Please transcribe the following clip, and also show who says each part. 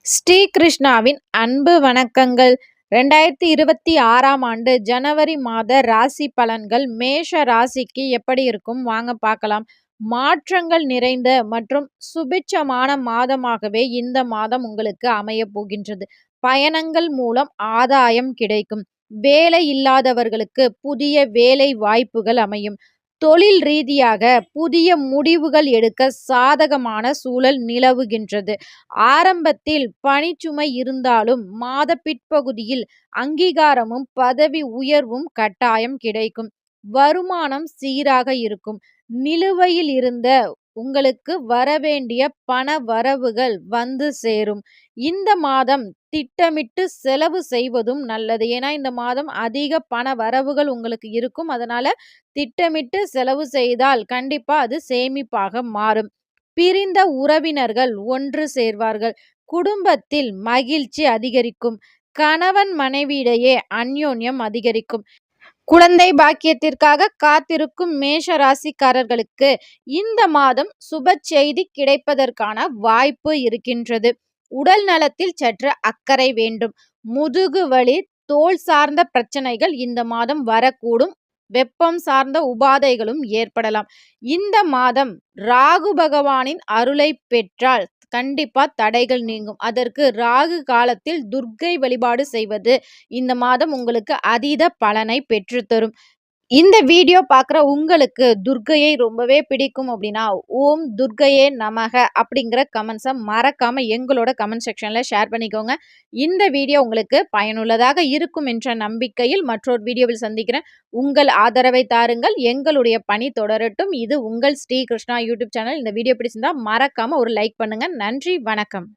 Speaker 1: ஸ்ரீ கிருஷ்ணாவின் அன்பு வணக்கங்கள். 2026ஆம் ஆண்டு ஜனவரி மாத ராசி பலன்கள் மேஷ ராசிக்கு எப்படி இருக்கும் வாங்க பார்க்கலாம். மாற்றங்கள் நிறைந்த மற்றும் சுபிட்சமான மாதமாகவே இந்த மாதம் உங்களுக்கு அமைய போகின்றது. பயணங்கள் மூலம் ஆதாயம் கிடைக்கும். வேலை இல்லாதவர்களுக்கு புதிய வேலை வாய்ப்புகள் அமையும். தொழில் ரீதியாக புதிய முடிவுகள் எடுக்க சாதகமான சூழல் நிலவுகின்றது. ஆரம்பத்தில் பணிச்சுமை இருந்தாலும் மாத பிற்பகுதியில் அங்கீகாரமும் பதவி உயர்வும் கட்டாயம் கிடைக்கும். வருமானம் சீராக இருக்கும். நிலுவையில் இருந்த உங்களுக்கு வரவேண்டிய பண வரவுகள் வந்து சேரும். இந்த மாதம் திட்டமிட்டு செலவு செய்வதும் நல்லது. ஏன்னா இந்த மாதம் அதிக பண வரவுகள் உங்களுக்கு இருக்கும். அதனால திட்டமிட்டு செலவு செய்தால் கண்டிப்பா அது சேமிப்பாக மாறும். பிரிந்த உறவினர்கள் ஒன்று சேர்வார்கள். குடும்பத்தில் மகிழ்ச்சி அதிகரிக்கும். கணவன் மனைவியிடையே அந்யோன்யம் அதிகரிக்கும். குழந்தை பாக்கியத்திற்காக காத்திருக்கும் மேஷ ராசிக்காரர்களுக்கு இந்த மாதம் சுப செய்தி கிடைப்பதற்கான வாய்ப்பு இருக்கின்றது. உடல் நலத்தில் சற்று அக்கறை வேண்டும். முதுகு வலி, தோல் சார்ந்த பிரச்சனைகள் இந்த மாதம் வரக்கூடும். வெப்பம் சார்ந்த உபாதைகளும் ஏற்படலாம். இந்த மாதம் ராகு பகவானின் அருளை பெற்றால் கண்டிப்பா தடைகள் நீங்கும். அதற்கு ராகு காலத்தில் துர்க்கை வழிபாடு செய்வது இந்த மாதம் உங்களுக்கு அதீத பலனை பெற்றுத்தரும். இந்த வீடியோ பார்க்குற உங்களுக்கு துர்க்கையை ரொம்பவே பிடிக்கும் அப்படின்னா, ஓம் துர்க்கையே நமக அப்படிங்கிற கமெண்ட்ஸை மறக்காம எங்களோட கமெண்ட் செக்ஷன்ல ஷேர் பண்ணிக்கோங்க. இந்த வீடியோ உங்களுக்கு பயனுள்ளதாக இருக்கும் என்ற நம்பிக்கையில் மற்றொரு வீடியோவில் சந்திக்கிறேன். உங்கள் ஆதரவை தாருங்கள். எங்களுடைய பணி தொடரட்டும். இது உங்கள் ஸ்ரீ கிருஷ்ணா யூடியூப் சேனல். இந்த வீடியோ பிடிச்சிருந்தா மறக்காம ஒரு லைக் பண்ணுங்க. நன்றி, வணக்கம்.